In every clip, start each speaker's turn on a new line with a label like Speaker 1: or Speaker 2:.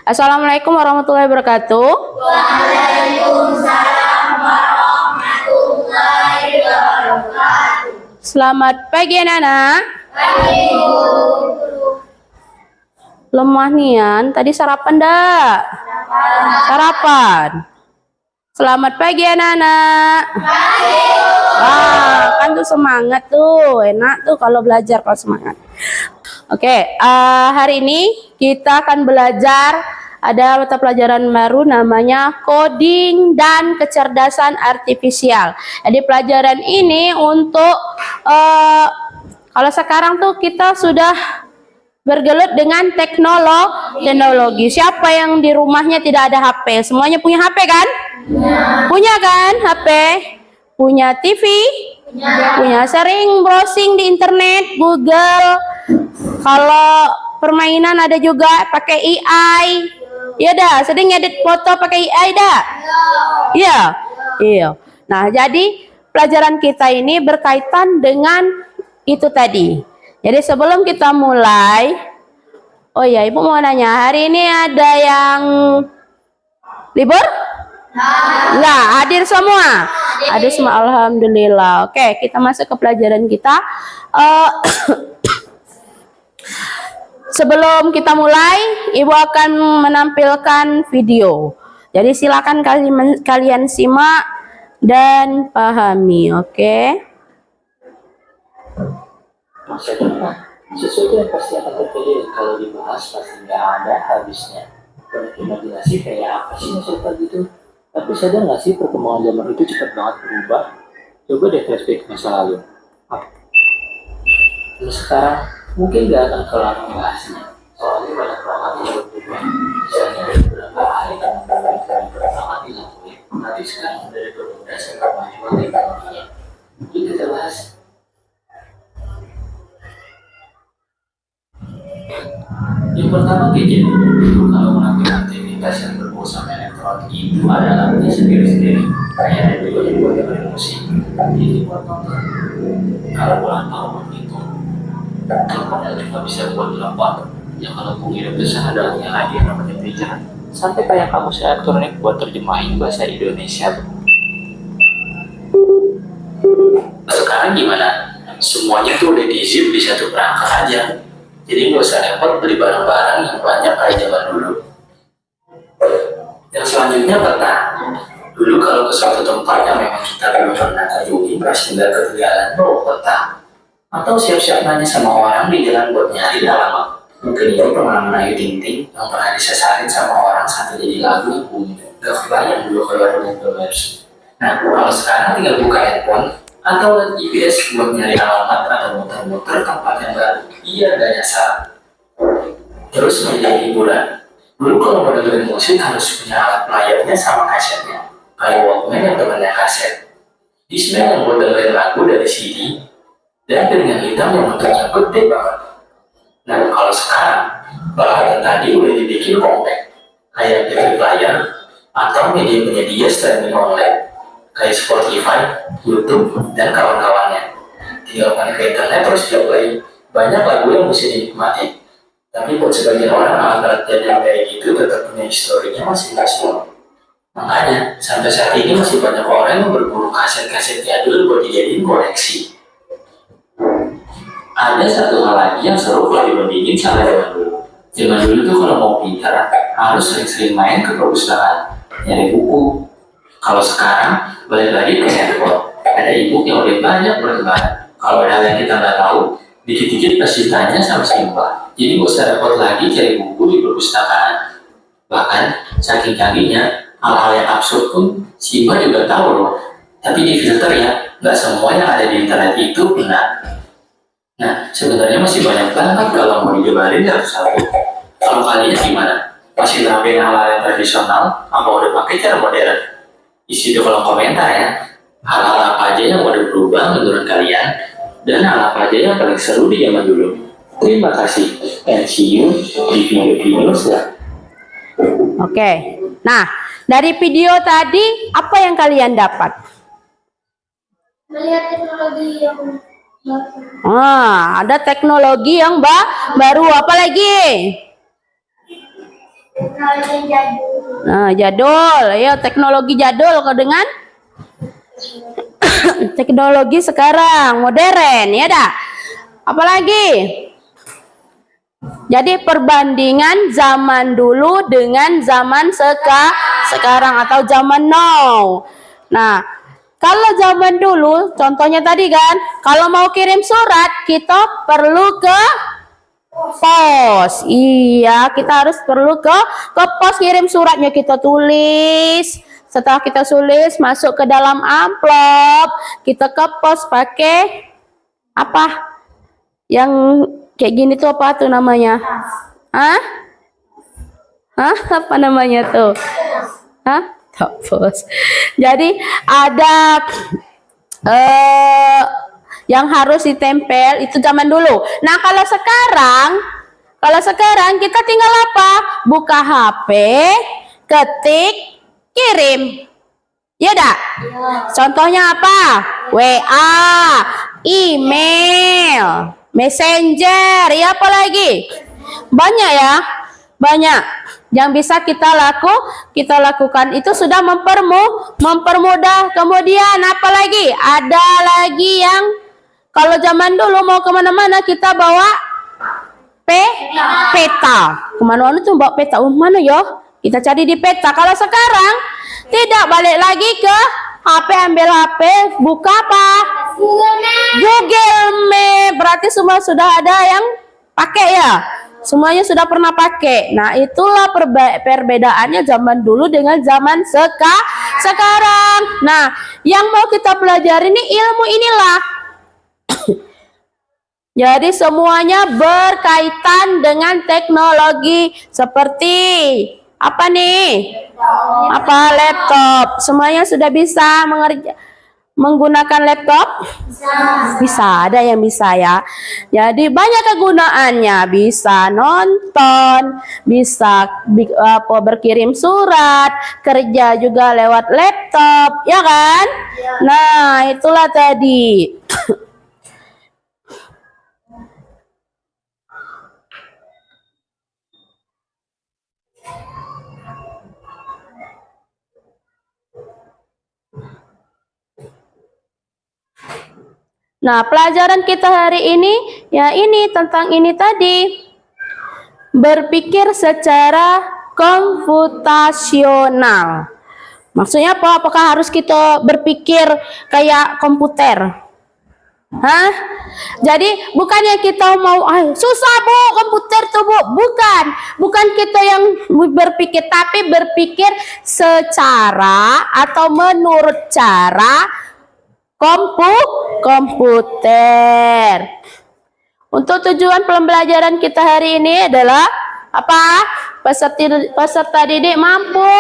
Speaker 1: Assalamualaikum warahmatullahi wabarakatuh.
Speaker 2: Waalaikumsalam warahmatullahi wabarakatuh.
Speaker 1: Selamat pagi anak-anak.
Speaker 2: Pagi, Guru.
Speaker 1: Lemah nian, tadi sarapan dak? Sarapan. Selamat pagi anak-anak.
Speaker 2: Pagi,
Speaker 1: Wah, kan tuh semangat tuh, enak tuh kalau belajar kalau semangat. Oke, hari ini kita akan belajar ada mata pelajaran baru namanya coding dan kecerdasan artifisial. Jadi pelajaran ini untuk kalau sekarang tuh kita sudah bergelut dengan teknologi. Siapa yang di rumahnya tidak ada HP? Semuanya punya HP kan? Punya kan HP? Punya TV? Punya, sering browsing di internet, Google. Kalau permainan ada juga pakai AI. Iya dah, sering edit foto pakai AI dah. Iya. Iya. Nah, jadi pelajaran kita ini berkaitan dengan itu tadi. Jadi sebelum kita mulai, oh ya, Ibu mau nanya, hari ini ada yang libur? Enggak, hadir semua. Hadir semua, alhamdulillah. Oke, kita masuk ke pelajaran kita. Sebelum kita mulai, Ibu akan menampilkan video. Jadi silakan kalian simak dan pahami, oke?
Speaker 3: Masa depan, sesuatu yang pasti akan terjadi kalau dibahas pasti nggak ada habisnya. Berimajinasi kayak apa sih masa depan gitu? Tapi sadar nggak sih perkembangan zaman itu cepat banget berubah? Coba deh flashback ke masa lalu. Dan sekarang mungkin nggak akan kelar membahasnya. Soalnya banyak banget yang berubah. Misalnya ada beberapa hal yang pertama dilakuin, tapi sekarang udah dipermudah sama kemajuan teknologinya. Kita bahas. Yang pertama gadget. Kalau melakukan aktivitas yang berbau sama elektronik itu ada alatnya sendiri-sendiri. Kayak ada juga yang buat dengerin musik, ini buat nonton. Kalau ulang tahun itu, telepon juga bisa buat telepon. Ya kalau mengirim pesan ada yang lagi yang namanya pager. Sampai kayak kamus elektronik buat terjemahin bahasa Indonesia. Sekarang gimana? Semuanya tuh udah di-zip di satu perangkat aja. Jadi nggak usah repot beli barang-barang yang banyak kayak zaman dulu. Yang selanjutnya peta. Dulu kalau ke suatu tempat yang memang kita belum pernah kunjungi, pasti nggak ketinggalan bawa peta. Atau siap-siap nanya sama orang di jalan buat nyari alamat. Mungkin ini pengalaman Ayu Ting Ting yang pernah disesarin sama orang sampai jadi lagu yang booming. Gak kebayang dulu kalau ada Google Maps. Nah, kalau sekarang tinggal buka handphone atau lihat GPS buat nyari alamat atau muter-muter tempat yang baru. Iya, gak nyasar. Terus menjadi hiburan. Dulu kalau mau dengerin musik harus punya alat playernya sama kasetnya. Kayak Walkman yang temannya kaset. Discman yang buat dengerin lagu dari CD. Dan dengan hitam yang bentuknya gede banget. Nah, kalau sekarang, bahan tadi udah dibikin compact. Kayak DVD player atau media penyedia streaming online. Kayak Spotify, YouTube, dan kawan-kawannya. Tinggal connect ke internet terus play. Banyak lagu yang bisa dinikmati. Tapi buat sebagian orang alat-alat yang kayak gitu tetap punya historinya masing-masing. Makanya sampai saat ini masih banyak orang yang berburu kaset-kaset jadul buat dijadiin koleksi. Ada satu hal lagi yang seru kalau dibandingin sama zaman dulu. Zaman dulu tuh kalau mau pintar harus sering-sering main ke perpustakaan, nyari buku. Kalau sekarang balik lagi ke handphone, ada e-book yang lebih banyak bertebaran. Kalau ada hal yang kita nggak tahu, dikit-dikit pasti tanya sama si Mbak. Jadi nggak usah repot lagi cari buku di perpustakaan. Bahkan saking canggihnya, hal-hal yang absurd pun si Mbak juga tahu loh. Tapi di filter ya, nggak semua yang ada di internet itu benar. Nah, sebenarnya masih banyak banget kalau mau dijabarin satu-satu. Kalau kalian gimana? Masih nerapin hal-hal yang tradisional, apa udah pakai cara modern? Isi di kolom komentar ya. Hal-hal apa aja yang udah berubah menurut kalian? Dan hal apa aja yang paling seru di zaman dulu? Terima kasih. And see you di video-video selanjutnya.
Speaker 1: Oke. Nah, dari video tadi apa yang kalian dapat?
Speaker 2: melihat teknologi yang baru.
Speaker 1: Ada teknologi yang baru. Apa lagi?
Speaker 2: Teknologi jadul.
Speaker 1: Nah, jadul. Ya, teknologi jadul kau dengan teknologi sekarang modern, ya dah. Apalagi? Jadi perbandingan zaman dulu dengan zaman sekarang atau zaman now. Nah, kalau zaman dulu, contohnya tadi kan, kalau mau kirim surat, kita perlu ke pos. Iya, kita harus perlu ke pos kirim suratnya, kita tulis. Setelah kita tulis, masuk ke dalam amplop, kita ke pos pakai apa? Yang kayak gini tuh apa tuh namanya? Hah? Hah? Apa namanya tuh? Hah? Pos. Jadi ada yang harus ditempel itu zaman dulu. Nah, kalau sekarang kita tinggal apa? Buka HP, ketik, kirim. Ya dah? Contohnya apa? WA, email, Messenger, ya apa lagi? Banyak ya, banyak yang bisa kita lakukan itu sudah mempermudah. Kemudian apa lagi? Ada lagi yang kalau zaman dulu mau kemana-mana kita bawa peta. Kemana-mana tuh bawa peta. Mana ya? Kita cari di peta. Kalau sekarang tidak, balik lagi ke HP, ambil HP, buka apa? Google Map. Berarti semua sudah ada yang pakai ya? Semuanya sudah pernah pakai. Nah, itulah perbedaannya zaman dulu dengan zaman sekarang. Nah, yang mau kita pelajari ini ilmu inilah. Jadi semuanya berkaitan dengan teknologi seperti apa nih? Apa laptop? Semuanya sudah bisa menggunakan laptop? Bisa, ada yang bisa ya. Jadi banyak kegunaannya, bisa nonton, bisa berkirim surat, kerja juga lewat laptop, ya kan? Nah, itulah tadi. Nah, pelajaran kita hari ini ya ini tentang ini tadi. Berpikir secara komputasional. Maksudnya apa? Apakah harus kita berpikir kayak komputer? Hah? Jadi bukannya kita mau susah bu komputer tuh bu, bukan kita yang berpikir, tapi berpikir secara atau menurut cara komputer. Untuk tujuan pembelajaran kita hari ini adalah apa? Peserta didik mampu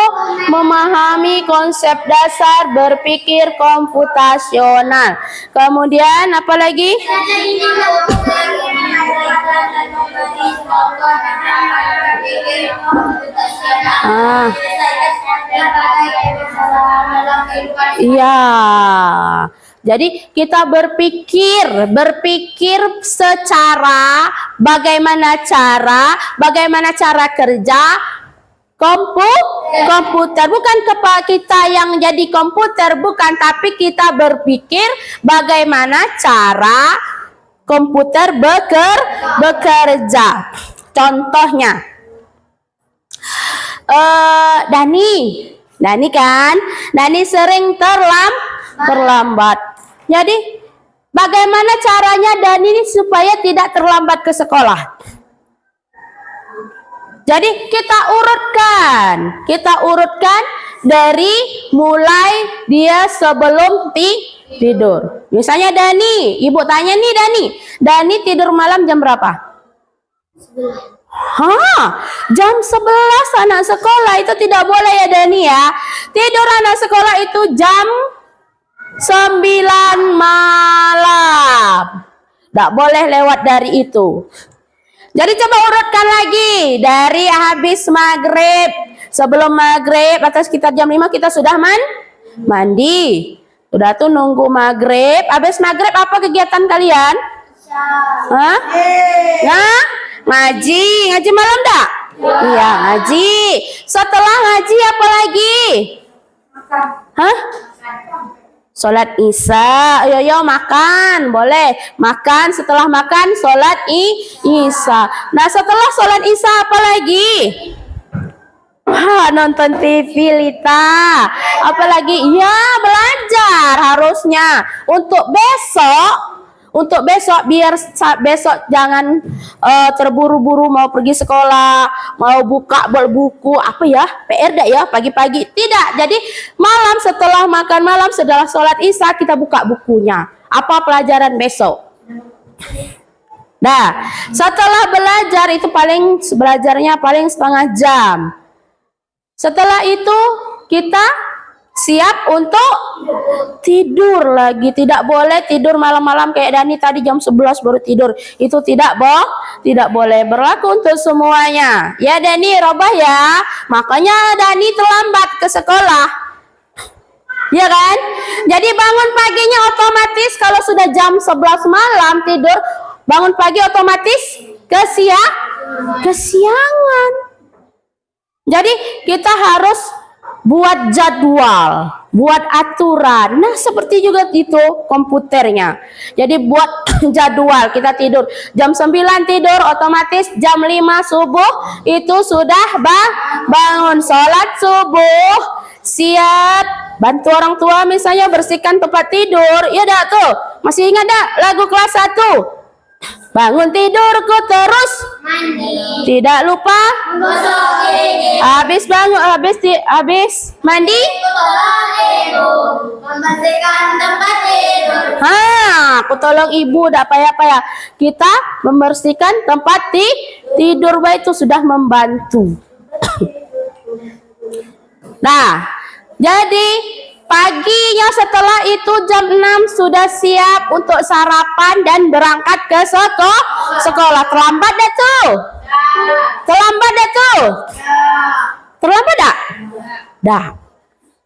Speaker 1: memahami konsep dasar berpikir komputasional. Kemudian apa lagi? Iya. Jadi kita berpikir secara bagaimana cara kerja komputer. Bukan kita yang jadi komputer, bukan, tapi kita berpikir bagaimana cara komputer bekerja. Contohnya, Dani kan, Dani sering terlambat. Jadi bagaimana caranya Dani ini supaya tidak terlambat ke sekolah? Jadi kita urutkan dari mulai dia sebelum tidur. Misalnya Dani, ibu tanya nih Dani tidur malam jam berapa? Jam 11 anak sekolah itu tidak boleh ya Dani ya. Tidur anak sekolah itu jam 9 malam. Tidak boleh lewat dari itu. Jadi coba urutkan lagi dari habis maghrib. Sebelum maghrib atau sekitar jam 5 kita sudah mandi. Udah tuh nunggu maghrib. Habis maghrib apa kegiatan kalian? Hah? Nah, ngaji malam dah? Iya, ngaji. Setelah ngaji apa lagi? Hah? Sholat Isya. Yo makan, boleh. Makan, setelah makan sholat Isya. Nah, setelah sholat Isya apa lagi? Nonton TV, Lita. Apalagi? Ya, belajar harusnya. Untuk besok biar besok jangan terburu-buru mau pergi sekolah, mau buka buku apa ya, PR dah ya pagi-pagi. Tidak. Jadi malam setelah makan malam, setelah sholat Isya kita buka bukunya. Apa pelajaran besok? Nah, setelah belajar itu belajarnya paling setengah jam. Setelah itu kita siap untuk tidur lagi. Tidak boleh tidur malam-malam kayak Dani tadi jam 11 baru tidur. Itu tidak boleh, berlaku untuk semuanya. Ya Dani, Robah ya. Makanya Dani terlambat ke sekolah. Ya kan? Jadi bangun paginya otomatis kalau sudah jam 11 malam tidur, bangun pagi otomatis kesiangan. Jadi kita harus buat jadwal, buat aturan. Nah, seperti juga itu komputernya. Jadi buat jadwal, kita tidur jam 9 tidur, otomatis jam 5 subuh itu sudah bangun, sholat subuh, siap bantu orang tua misalnya bersihkan tempat tidur. Ya dah tuh, masih ingat dah lagu kelas 1? Bangun tidurku terus
Speaker 2: Mandi.
Speaker 1: tidak lupa
Speaker 2: Gosok gigi.
Speaker 1: habis mandi.
Speaker 2: Membersihkan tempat tidur.
Speaker 1: Aku tolong ibu, dak payah-payah. Kita membersihkan tempat tidur, baik itu sudah membantu. Nah, jadi paginya setelah itu jam 6 sudah siap untuk sarapan dan berangkat ke sekolah. Terlambat dah tuh. Terlambat dah? Dah.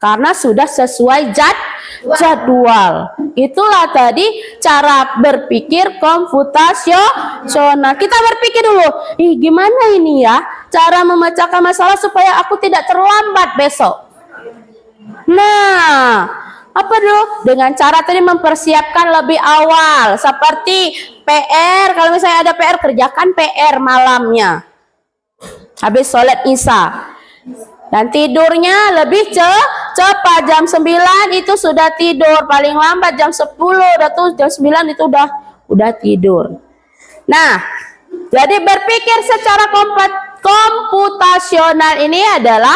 Speaker 1: Karena sudah sesuai jadwal. Itulah tadi cara berpikir komputasional. Kita berpikir dulu, gimana ini ya cara memecahkan masalah supaya aku tidak terlambat besok. Nah, apa dulu? Dengan cara tadi mempersiapkan lebih awal. Seperti PR, kalau misalnya ada PR, kerjakan PR malamnya. Habis sholat Isya. Dan tidurnya lebih cepat. Jam 9 itu sudah tidur. Paling lambat jam 10, jam 9 itu udah tidur. Nah, jadi berpikir secara komputasional ini adalah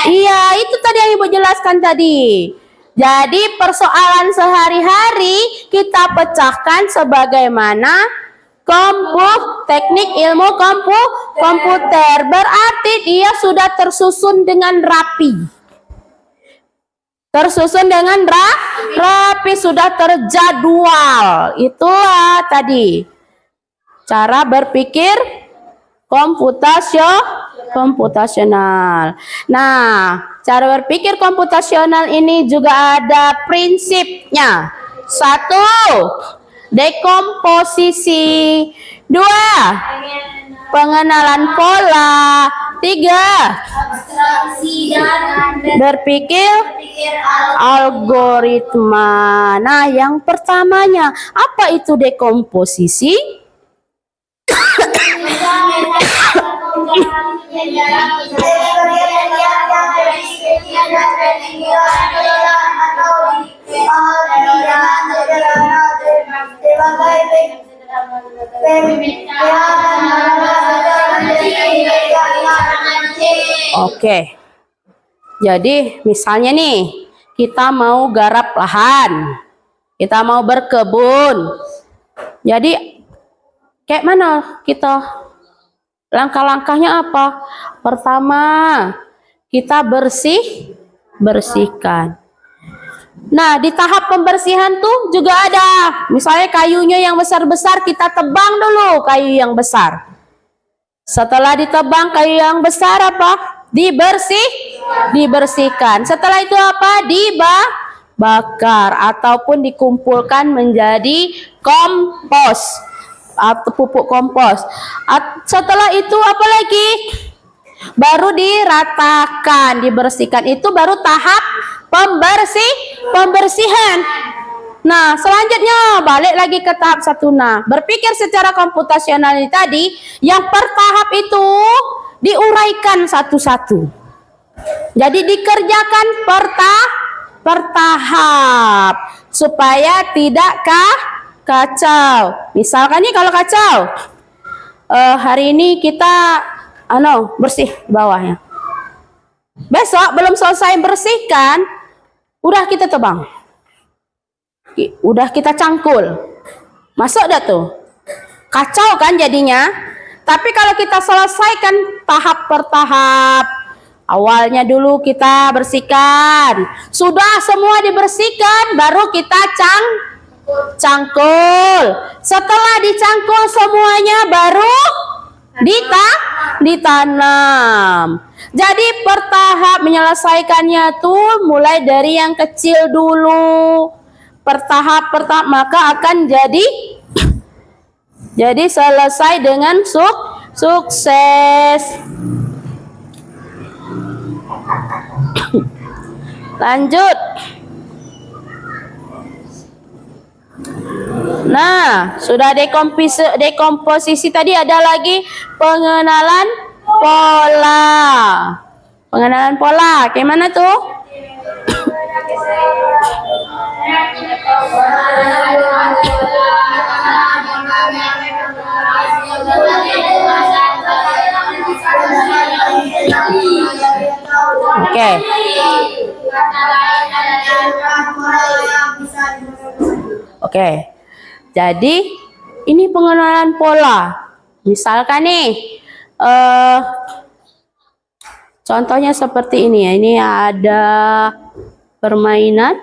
Speaker 1: iya, itu tadi yang Ibu jelaskan tadi. Jadi persoalan sehari-hari kita pecahkan sebagaimana teknik ilmu komputer. Berarti dia sudah tersusun dengan rapi. Rapi, sudah terjadwal. Itulah tadi cara berpikir komputasional. Nah, cara berpikir komputasional ini juga ada prinsipnya. 1. Dekomposisi. 2. Pengenalan pola. 3.
Speaker 2: Abstraksi dan
Speaker 1: Berpikir algoritma. Nah, yang pertamanya, apa itu dekomposisi? Oke. Jadi, misalnya nih, kita mau garap lahan. Kita mau berkebun. Jadi, kayak mana kita? Langkah-langkahnya apa? Pertama, kita bersihkan. Nah, di tahap pembersihan tuh juga ada. Misalnya kayunya yang besar-besar, kita tebang dulu kayu yang besar. Setelah ditebang kayu yang besar apa? dibersihkan. Setelah itu apa? Dibakar ataupun dikumpulkan menjadi kompos atau pupuk kompos. Setelah itu apa lagi? Baru diratakan, dibersihkan. Itu baru tahap pembersihan. Nah, selanjutnya balik lagi ke tahap 1. Nah, berpikir secara komputasional ini tadi, yang per tahap itu diuraikan satu-satu. Jadi dikerjakan per tahap supaya tidak kacau. Misalkan nih kalau kacau, hari ini kita bersih di bawahnya. Besok belum selesai bersihkan, udah kita tebang. Udah kita cangkul. Masuk dah tuh. Kacau kan jadinya. Tapi kalau kita selesaikan tahap per tahap. Awalnya dulu kita bersihkan. Sudah semua dibersihkan, baru kita cangkul. Setelah dicangkul semuanya baru ditanam. Jadi per tahap menyelesaikannya tuh mulai dari yang kecil dulu. Per tahap maka akan jadi selesai dengan sukses. Lanjut. Nah, sudah dekomposisi tadi, ada lagi pengenalan pola. Pengenalan pola, kayak mana tuh? Oke. Oke. Jadi ini pengenalan pola. Misalkan nih contohnya seperti ini ya. Ini ada permainan.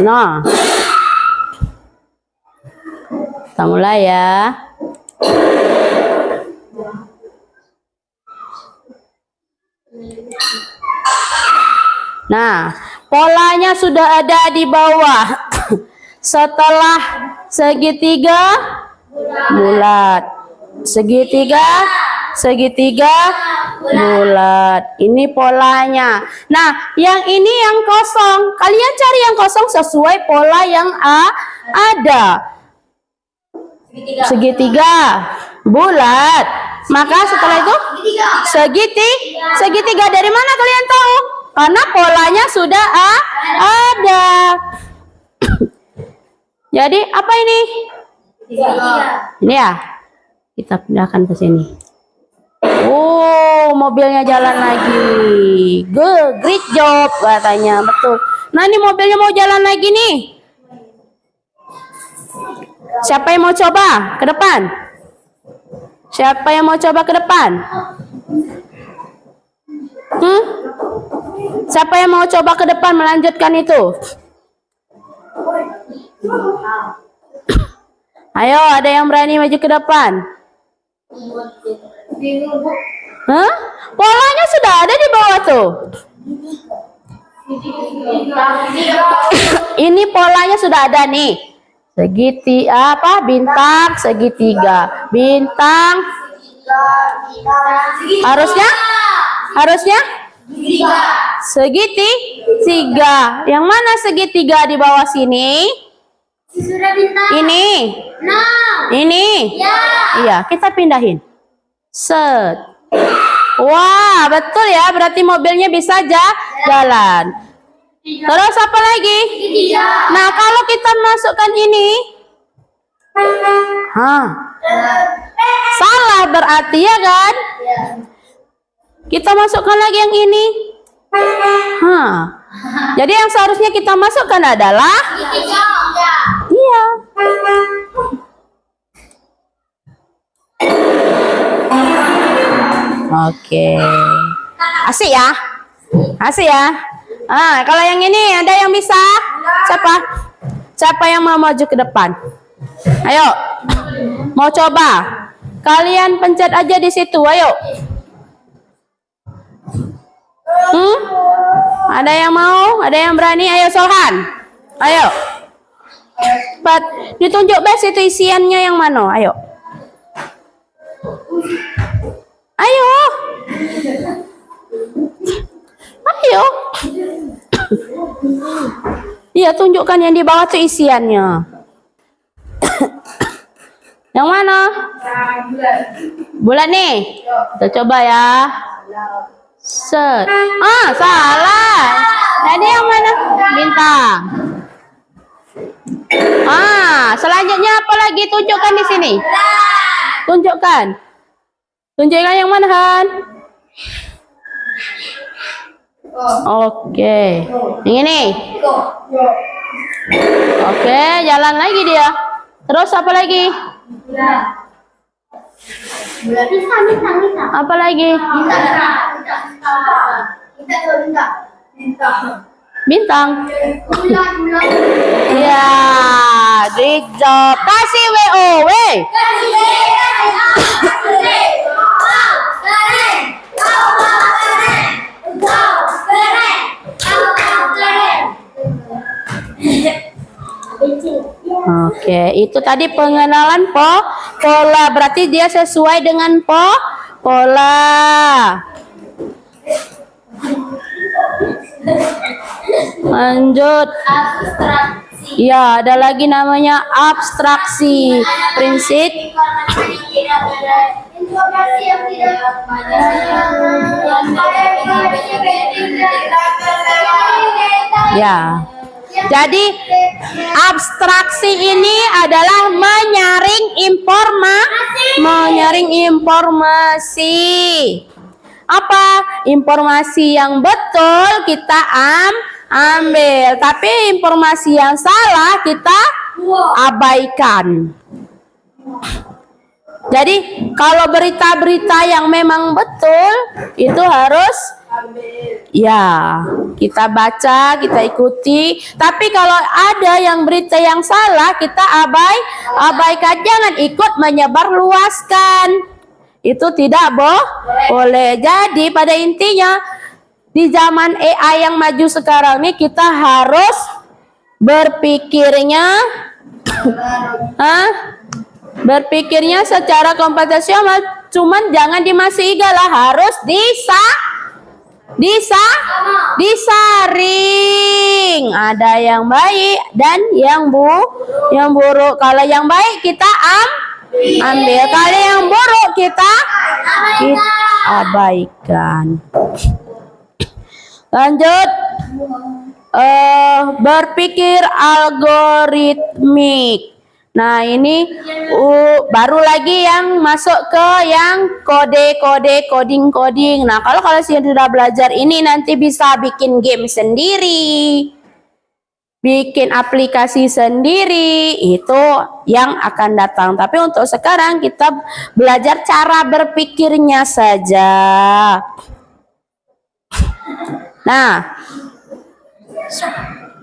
Speaker 1: Nah, kita mulai ya. Nah, polanya sudah ada di bawah. Setelah segitiga bulat, segitiga bulat. Ini polanya. Nah, yang ini yang kosong. Kalian cari yang kosong sesuai pola yang ada. Segitiga bulat. Maka setelah itu segitiga dari mana kalian tahu? Karena polanya sudah ada. Jadi apa ini? Ini ya. Kita pindahkan ke sini. Oh, mobilnya jalan lagi. Great job katanya, betul. Nah, ini mobilnya mau jalan lagi nih. Siapa yang mau coba ke depan? Siapa yang mau coba ke depan? Siapa yang mau coba ke depan melanjutkan itu? Ayo, ada yang berani maju ke depan? Polanya sudah ada di bawah tuh. Ini polanya sudah ada nih. Bintang segitiga. Bintang. Harusnya segitiga. Yang mana segitiga di bawah sini? Ini. Ini. Iya, kita pindahin. Set. Wah, betul ya. Berarti mobilnya bisa jalan. Terus apa lagi? Nah, kalau kita masukkan ini, salah berarti ya kan? Kita masukkan lagi yang ini. Jadi yang seharusnya kita masukkan adalah iya. Oke. Asik ya? Asik ya? Kalau yang ini ada yang bisa? Siapa? Siapa yang mau maju ke depan? Ayo. Mau coba? Kalian pencet aja di situ, ayo. Ada yang mau? Ada yang berani? Ayo Solhan. Ayo. Cepat. Ditunjuk best itu isiannya yang mana? Ayo. Ayo. Ayo. Iya, tunjukkan yang di bawah tuh isiannya. Yang mana? Bulan nih. Kita coba ya. Set. Salah. Tadi yang mana? Bintang. Selanjutnya apa lagi? Tunjukkan di sini. Tunjukkan. Tunjukkan yang mana, Han? Oke. Yang ini. Oke, jalan lagi dia. Terus apa lagi? Apa lagi? Bintang. Ya, good job. Kasih WOW. Oke, itu tadi pengenalan pola. Berarti dia sesuai dengan pola. Lanjut. Ya, ada lagi namanya abstraksi. Prinsip. Ya. Jadi abstraksi ini adalah menyaring informasi. Apa? Informasi yang betul kita ambil, tapi informasi yang salah kita abaikan. Jadi kalau berita-berita yang memang betul itu harus kita baca, kita ikuti. Tapi kalau ada yang berita yang salah kita abaikan, jangan ikut menyebarluaskan. Itu tidak boleh. Jadi pada intinya di zaman AI yang maju sekarang ini kita harus berpikirnya secara komputasional. Cuman jangan dimasiga lah, harus disaring. Ada yang baik dan yang buruk. Kalau yang baik kita ambil, kalau yang buruk kita abaikan. Lanjut. Berpikir algoritmik. Nah, ini baru lagi yang masuk ke yang coding. Nah, kalau kalian sudah belajar ini nanti bisa bikin game sendiri, bikin aplikasi sendiri, itu yang akan datang. Tapi untuk sekarang kita belajar cara berpikirnya saja. Nah,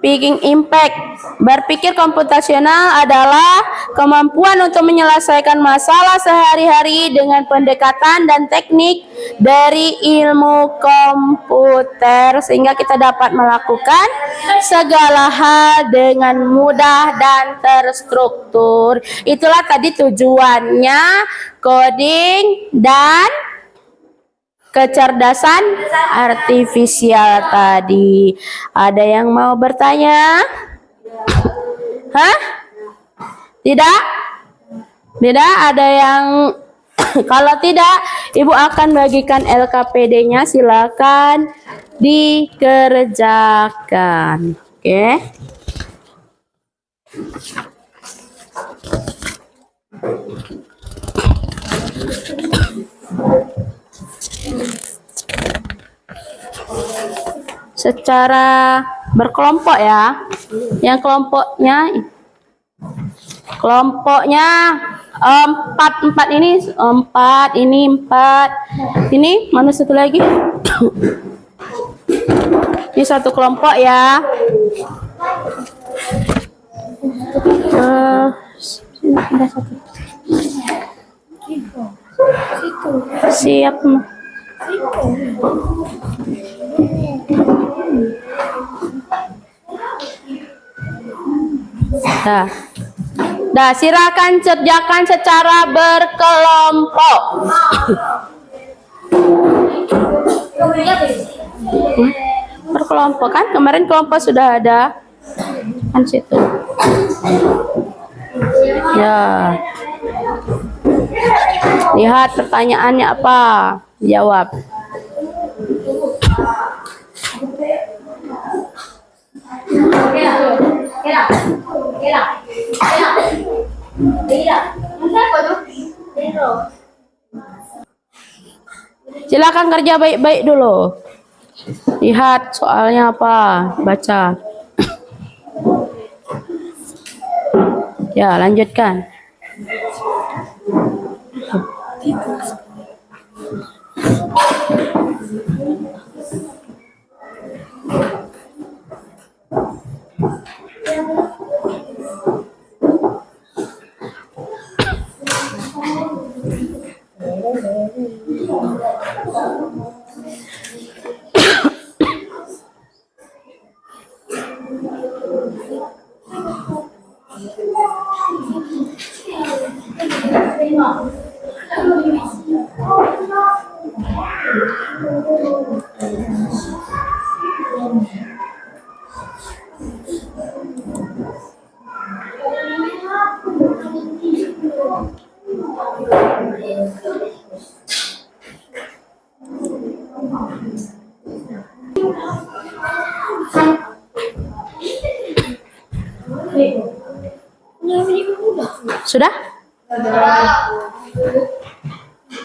Speaker 1: speaking impact, berpikir komputasional adalah kemampuan untuk menyelesaikan masalah sehari-hari dengan pendekatan dan teknik dari ilmu komputer sehingga kita dapat melakukan segala hal dengan mudah dan terstruktur. Itulah tadi tujuannya coding dan kecerdasan artifisial tadi. Ada yang mau bertanya? Tidak? Tidak? Ada yang kalau tidak, Ibu akan bagikan LKPD-nya, silakan dikerjakan. Oke. Secara berkelompok ya. Yang kelompoknya 4 ini 4, ini 4. Ini mana satu lagi? Ini satu kelompok ya. Ada satu. Siap. Dah, silakan kerjakan secara berkelompok. Berkelompok kan? Kemarin kelompok sudah ada kan situ. Ya. Lihat pertanyaannya apa? Jawab. Silakan kerja baik-baik dulu. Lihat soalnya apa, baca. Ya, lanjutkan. Sudah?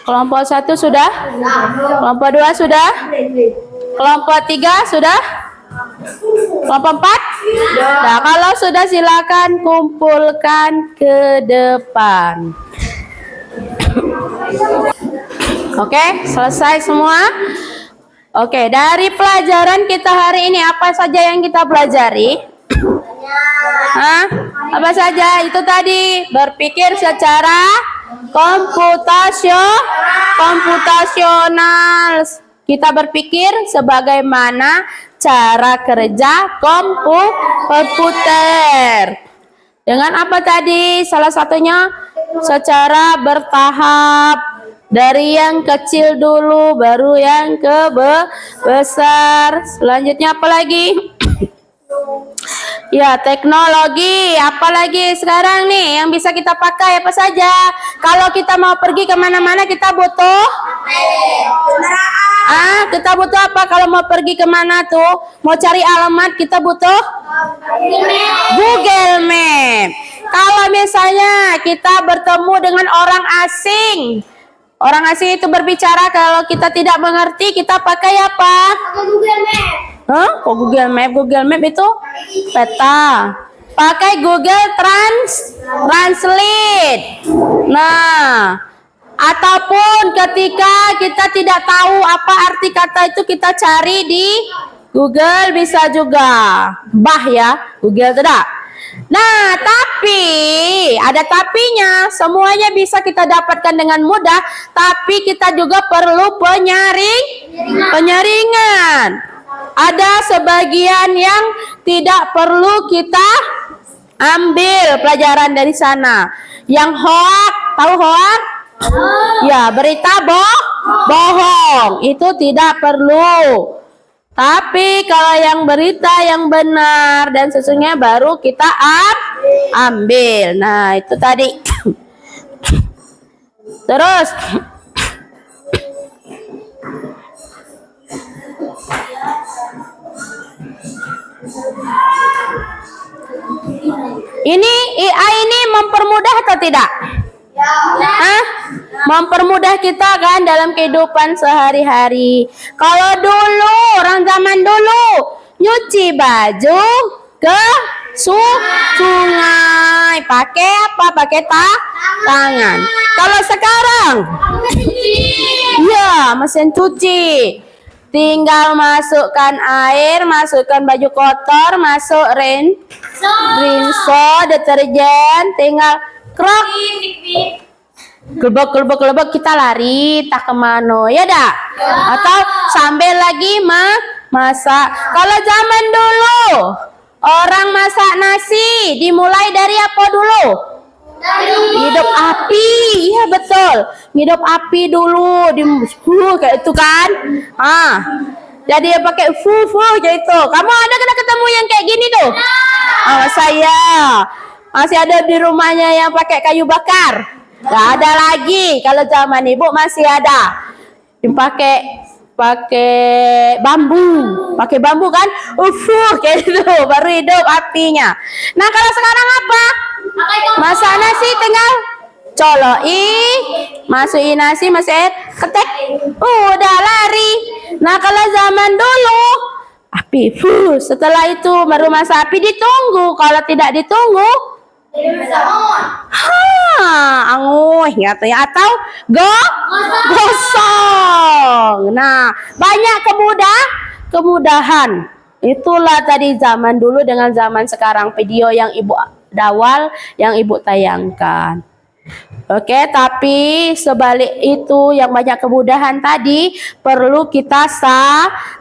Speaker 1: Kelompok 1 sudah? Kelompok 2 sudah? Kelompok 3 sudah? Kelompok 4? Nah, kalau sudah silakan kumpulkan ke depan. Oke, selesai semua? Oke, dari pelajaran kita hari ini apa saja yang kita pelajari? Hah? Apa saja? Itu tadi berpikir secara komputasional. Kita berpikir sebagaimana cara kerja komputer. Dengan apa tadi? Salah satunya secara bertahap. Dari yang kecil dulu, baru yang ke besar. Selanjutnya apa lagi? Ya, teknologi. Apalagi sekarang nih yang bisa kita pakai apa saja? Kalau kita mau pergi kemana-mana kita butuh kita butuh apa? Kalau mau pergi kemana tuh? Mau cari alamat kita butuh Google Map. Kalau misalnya kita bertemu dengan orang asing itu berbicara, kalau kita tidak mengerti kita pakai apa?
Speaker 2: Google Map.
Speaker 1: Kok Google Map? Google Map itu peta. Pakai Google Translate. Nah, ataupun ketika kita tidak tahu apa arti kata itu, kita cari di Google bisa juga. Ya, Google tidak. Nah, tapi ada tapinya. Semuanya bisa kita dapatkan dengan mudah, tapi kita juga perlu penyaringan. Ada sebagian yang tidak perlu kita ambil pelajaran dari sana. Yang hoak, tahu hoak? Ya, berita bohong. Itu tidak perlu. Tapi kalau yang berita yang benar dan sesungguhnya baru kita ambil. Nah, itu tadi. Terus ini AI ini mempermudah atau tidak? Mempermudah kita kan dalam kehidupan sehari-hari. Kalau dulu, orang zaman dulu nyuci baju ke sungai pakai apa? Pakai tangan. Kalau sekarang ya mesin cuci. Tinggal masukkan air, masukkan baju kotor, masuk rinso, deterjen, tinggal krok. Gelebek kita lari tak kemana ya dak? Atau sambil lagi masak. Kalau zaman dulu orang masak nasi dimulai dari apa dulu? Hidup api, iya betul. Hidup api dulu, kayak itu kan? Jadi dia pakai kayak itu. Kamu ada kena ketemu yang kayak gini tuh? Saya masih ada di rumahnya yang pakai kayu bakar. Gak ada lagi. Kalau zaman ibu masih ada. Pakai bambu kan? Kayak itu baru hidup apinya. Nah kalau sekarang apa? Masak nasi tinggal coloi, masukin nasi, masuk air, ketek, udah lari. Nah kalau zaman dulu api, setelah itu baru masak api ditunggu. Kalau tidak ditunggu, katanya atau gosong. Nah banyak kemudahan. Itulah tadi zaman dulu dengan zaman sekarang, video yang ibu dawal yang ibu tayangkan. Oke, tapi sebalik itu yang banyak kemudahan tadi perlu kita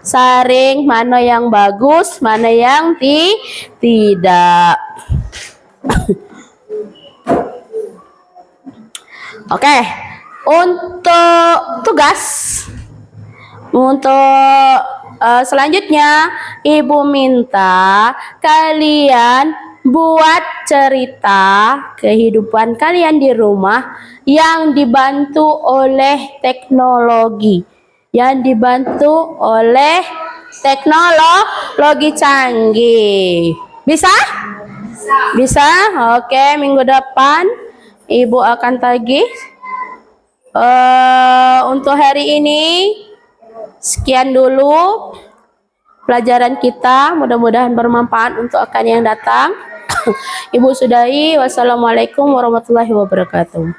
Speaker 1: saring mana yang bagus, mana yang tidak. Oke, untuk tugas selanjutnya ibu minta kalian buat cerita kehidupan kalian di rumah yang dibantu oleh teknologi. Yang dibantu oleh teknologi canggih. Bisa? Bisa? Oke, minggu depan ibu akan tagih. Untuk hari ini sekian dulu pelajaran kita. Mudah-mudahan bermanfaat untuk akan yang datang. Ibu sudahi. Wassalamualaikum warahmatullahi wabarakatuh.